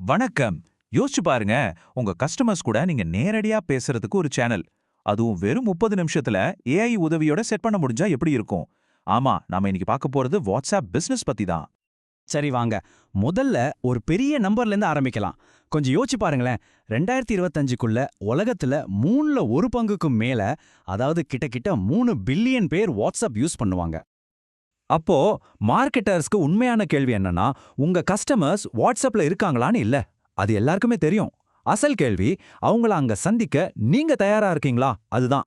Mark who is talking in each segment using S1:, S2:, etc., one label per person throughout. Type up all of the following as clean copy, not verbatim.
S1: வணக்கம். யோசிச்சு பாருங்க, உங்க கஸ்டமர்ஸ் கூட நீங்க நேரடியா பேசுறதுக்கு ஒரு சேனல். அதுவும் வெறும் 30 நிமிஷத்துல ஏஐ உதவியோட செட் பண்ண முடிஞ்சா எப்படி இருக்கும்? ஆமா, நாம இன்னைக்கு பார்க்க போறது வாட்ஸ்அப் பிசினஸ் பத்தி தான்.
S2: சரி வாங்க. முதல்ல ஒரு பெரிய நம்பர்லேருந்து ஆரம்பிக்கலாம். கொஞ்சம் யோசிச்சு பாருங்களேன். 2025க்குள்ள உலகத்துல 3ல ஒரு பங்குக்கும் மேல, அதாவது கிட்டத்தட்ட 3 பில்லியன் பேர் வாட்ஸ்அப் யூஸ் பண்ணுவாங்க.
S1: அப்போ மார்க்கெட்டர்ஸ்க்கு உண்மையான கேள்வி என்னன்னா, உங்க கஸ்டமர்ஸ் வாட்ஸ்அப்ல இருக்காங்களான்னு இல்ல. அது எல்லாருக்குமே தெரியும். அசல் கேள்வி, அவங்கள அங்க சந்திக்க நீங்க தயாரா இருக்கீங்களா? அதுதான்.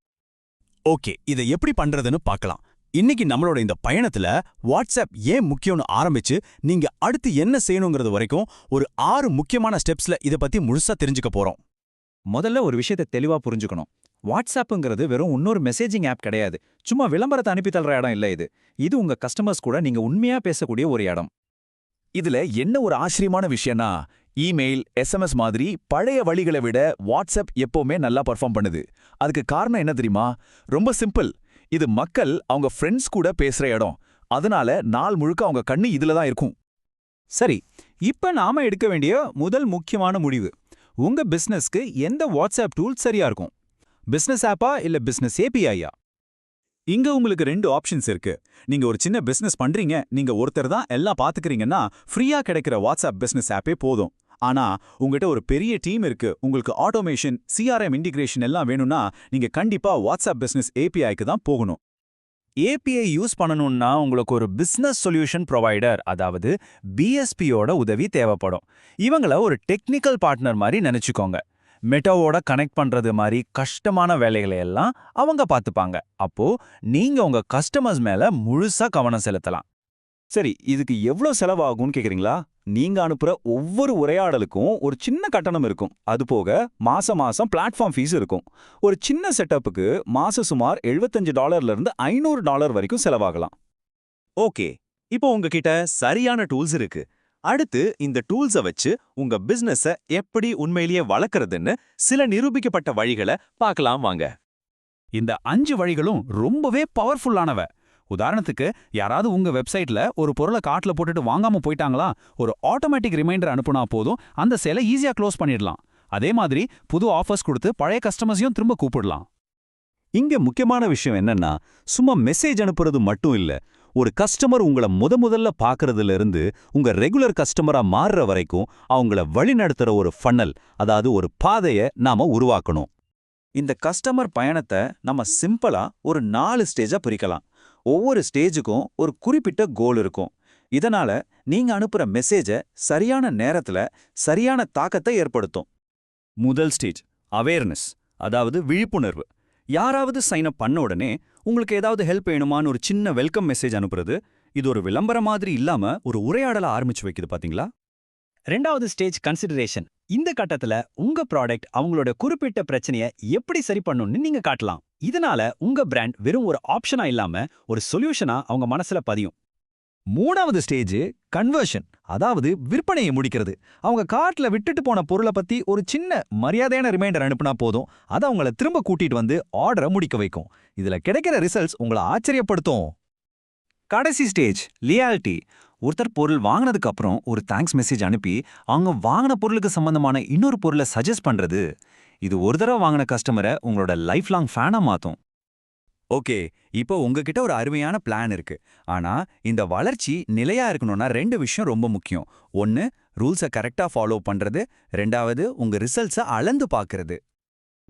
S3: ஓகே, இதை எப்படி பண்றதுன்னு பார்க்கலாம். இன்னைக்கு நம்மளோட இந்த பயணத்துல வாட்ஸ்அப் ஏன் முக்கியம்னு ஆரம்பிச்சு நீங்க அடுத்து என்ன செய்யணுங்கிறது வரைக்கும் ஒரு 6 முக்கியமான ஸ்டெப்ஸ்ல இதை பத்தி முழுசா தெரிஞ்சுக்க போறோம்.
S1: முதல்ல ஒரு விஷயத்தை தெளிவா புரிஞ்சுக்கணும். வாட்ஸ்அப்புங்கிறது வெறும் இன்னொரு மெசேஜிங் ஆப் கிடையாது. சும்மா விளம்பரத்தை அனுப்பி தள்ளுற இடம் இல்ல இது. இது உங்க கஸ்டமர்ஸ் கூட நீங்க உண்மையா பேசக்கூடிய ஒரு இடம். இதுல என்ன ஒரு ஆச்சரியமான விஷயம்னா, இமெயில், எஸ்எம்எஸ் மாதிரி பழைய வழிகளை விட வாட்ஸ்அப் எப்பவுமே நல்லா பர்ஃபார்ம் பண்ணுது. அதுக்கு காரணம் என்ன தெரியுமா? ரொம்ப சிம்பிள். இது மக்கள் அவங்க ஃப்ரெண்ட்ஸ் கூட பேசுற இடம். அதனால நாள் முழுக்க அவங்க கண்ணு இதுல தான் இருக்கும். சரி, இப்ப நாம எடுக்க வேண்டிய முதல் முக்கியமான முடிவு. உங்க பிசினஸ்க்கு எந்த வாட்ஸ்அப் டூல் சரியா இருக்கும்? பிசினஸ் ஆப்பா இல்ல பிசினஸ் ஏபிஐயா? இங்க உங்களுக்கு 2 ஆப்ஷன்ஸ் இருக்கு. நீங்க ஒரு சின்ன பிசினஸ் பண்றீங்க, நீங்க ஒருத்தர் தான் எல்லாம் பாத்துக்கிறீங்கன்னா ஃப்ரீயா கிடைக்கிற வாட்ஸ்அப் பிசினஸ் ஆப்பே போதும். ஆனா உங்ககிட்ட ஒரு பெரிய டீம் இருக்கு, உங்களுக்கு ஆட்டோமேஷன், சிஆர்எம் இன்டிகிரேஷன் எல்லாம் வேணும்னா நீங்க கண்டிப்பா வாட்ஸ்அப் பிசினஸ் ஏபிஐக்கு தான் போகணும். ஏபிஐ யூஸ் பண்ணணும்னா உங்களுக்கு ஒரு பிசினஸ் சொல்யூஷன் ப்ரொவைடர், அதாவது பிஎஸ்பியோட உதவி தேவைப்படும். இவங்கள ஒரு டெக்னிக்கல் பார்ட்னர் மாதிரி நினைச்சுக்கோங்க. மெட்டாவோட கனெக்ட் பண்றது மாதிரி கஷ்டமான வேலைகளை எல்லாம் அவங்க பார்த்துப்பாங்க. அப்போ நீங்க உங்க கஸ்டமர்ஸ் மேல முழுசா கவனம் செலுத்தலாம். சரி, இதுக்கு எவ்வளவு செலவாகும்னு கேக்குறீங்களா? நீங்க அனுப்புற ஒவ்வொரு உரையாடலுக்கும் ஒரு சின்ன கட்டணம் இருக்கும். அது போக மாசம் மாசம் பிளாட்ஃபார்ம் ஃபீஸ் இருக்கும். ஒரு சின்ன செட்டப்புக்கு மாசம் சுமார் $75 இருந்து $500 வரைக்கும் செலவாகலாம். ஓகே, இப்போ உங்ககிட்ட சரியான டூல்ஸ் இருக்கு. அடுத்து இந்த டூல்ஸை வச்சு உங்க பிசினஸ எப்படி உண்மையிலேயே வளர்க்கறதுன்னு சில நிரூபிக்கப்பட்ட வழிகளை பார்க்கலாம் வாங்க. இந்த 5 வழிகளும் ரொம்பவே பவர்ஃபுல்லானவ. உதாரணத்துக்கு, யாராவது உங்க வெப்சைட்ல ஒரு பொருளை கார்ட்ல போட்டுட்டு வாங்காம போயிட்டாங்களா, ஒரு ஆட்டோமேட்டிக் ரிமைண்டர் அனுப்புனா போதும், அந்த சேலை ஈஸியா க்ளோஸ் பண்ணிடலாம். அதே மாதிரி புது ஆஃபர்ஸ் கொடுத்து பழைய கஸ்டமர்ஸையும் திரும்ப கூப்பிடலாம். இங்க முக்கியமான விஷயம் என்னன்னா, சும்மா மெசேஜ் அனுப்புறது மட்டும் இல்ல. ஒரு கஸ்டமர் உங்களை முதல்ல பார்க்கறதுல இருந்து உங்க ரெகுலர் கஸ்டமரா மாறுற வரைக்கும் அவங்கள வழிநடத்துற ஒரு ஃபன்னல், அதாவது ஒரு பாதையை நாம உருவாக்கணும். இந்த கஸ்டமர் பயணத்தை நம்ம சிம்பிளா ஒரு 4 ஸ்டேஜா பிரிக்கலாம். ஒவ்வொரு ஸ்டேஜுக்கும் ஒரு குறிப்பிட்ட கோல் இருக்கும். இதனால நீங்க அனுப்புற மெசேஜ சரியான நேரத்துல சரியான தாக்கத்தை ஏற்படுத்தும். முதல் ஸ்டேஜ் அவேர்னஸ், அதாவது விழிப்புணர்வு. யாராவது சைன் அப் பண்ண உடனே உங்களுக்கு ஏதாவது ஹெல்ப் வேணுமான்னு ஒரு சின்ன வெல்கம் மெசேஜ் அனுப்புறது. இது ஒரு விளம்பரம் மாதிரி இல்லாம ஒரு உரையாடலை ஆரம்பிச்சு வைக்குது பாத்தீங்களா?
S2: 2வது ஸ்டேஜ் கன்சிடரேஷன். இந்த கட்டத்துல உங்க ப்ராடக்ட் அவங்களோட குறிப்பிட்ட பிரச்சனையை எப்படி சரி பண்ணணும்னு நீங்க காட்டலாம். இதனால உங்க பிராண்ட் வெறும் ஒரு ஆப்ஷனா இல்லாம ஒரு சொல்யூஷனா அவங்க மனசுல பதியும்.
S1: 3வது ஸ்டேஜ் கன்வர்ஷன், அதாவது விற்பனையை முடிக்கிறது. அவங்க கார்ட்ல விட்டுட்டு போன பொருளை பத்தி ஒரு சின்ன மரியாதையான ரிமைண்டர் அனுப்புனா போதும், அது அவங்கள திரும்ப கூட்டிட்டு வந்து ஆர்டரை முடிக்க வைக்கும். இதுல கிடைக்கிற ரிசல்ட்ஸ் உங்களை ஆச்சரியப்படுத்தும். கடைசி ஸ்டேஜ் லியாலிட்டி. ஒருத்தர் பொருள் வாங்கினதுக்கு அப்புறம் ஒரு தேங்க்ஸ் மெசேஜ் அனுப்பி அவங்க வாங்கின பொருளுக்கு சம்பந்தமான இன்னொரு பொருளை சஜஸ்ட் பண்றது. இது ஒரு தடவை வாங்கின கஸ்டமரை உங்களோட லைஃப் லாங் ஃபேனா மாத்தும். ஓகே, இப்போ உங்ககிட்ட ஒரு அருமையான பிளான் இருக்கு. ஆனா இந்த வளர்ச்சி நிலையா இருக்கணும்னா 2 விஷயம் ரொம்ப முக்கியம். ஒன்னு, ரூல்ஸை கரெக்டா ஃபாலோ பண்றது. 2வது, உங்க ரிசல்ட்ஸை அளந்து பார்க்கறது.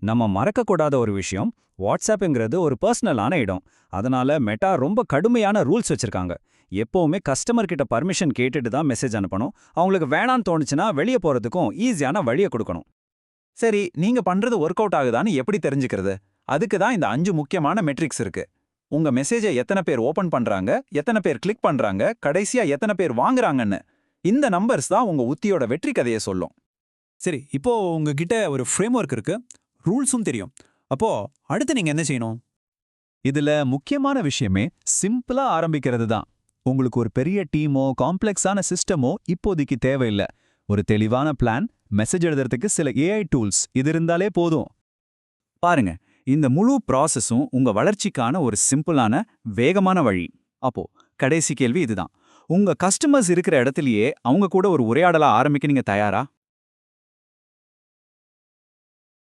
S2: நம்ம மறக்கக்கூடாத ஒரு விஷயம், வாட்ஸ்அப்புங்கிறது ஒரு பர்சனலான இடம். அதனால மெட்டா ரொம்ப கடுமையான ரூல்ஸ் வச்சிருக்காங்க. எப்பவுமே கஸ்டமர் கிட்ட பர்மிஷன் கேட்டுட்டு தான் மெசேஜ் அனுப்பணும். அவங்களுக்கு வேணான்னு தோணுச்சுன்னா வெளியே போறதுக்கும் ஈஸியான வழியை கொடுக்கணும்.
S1: சரி, நீங்க பண்றது ஒர்க் அவுட் ஆகுதான்னு எப்படி தெரிஞ்சுக்கிறது? அதுக்கு தான் இந்த 5 முக்கியமான மெட்ரிக்ஸ் இருக்கு. உங்க மெசேஜை எத்தனை பேர் ஓபன் பண்றாங்க, எத்தனை பேர் கிளிக் பண்றாங்க, கடைசியா எத்தனை பேர் வாங்குறாங்கன்னு. இந்த நம்பர்ஸ் தான் உங்க உத்தியோட வெற்றி கதையை சொல்லும்.
S4: சரி, இப்போ உங்ககிட்ட ஒரு ஃப்ரேம் ஒர்க் இருக்கு, ரூல்ஸும் தெரியும். அப்போ அடுத்து நீங்க என்ன செய்யணும்?
S1: இதுல முக்கியமான விஷயமே சிம்பிளா ஆரம்பிக்கிறது தான். உங்களுக்கு ஒரு பெரிய டீமோ காம்ப்ளெக்ஸான சிஸ்டமோ இப்போதைக்கு தேவையில்லை. ஒரு தெளிவான பிளான், மெசேஜ் எழுதுறதுக்கு சில ஏஐ டூல்ஸ், இது இருந்தாலே போதும். பாருங்க, இந்த முழு ப்ராசஸும் உங்க வளர்ச்சிக்கான ஒரு சிம்பிளான வேகமான வழி. அப்போ கடைசி கேள்வி இதுதான். உங்க கஸ்டமர்ஸ் இருக்கிற இடத்துலயே அவங்க கூட ஒரு உரையாடலா ஆரம்பிக்க நீங்க தயாரா?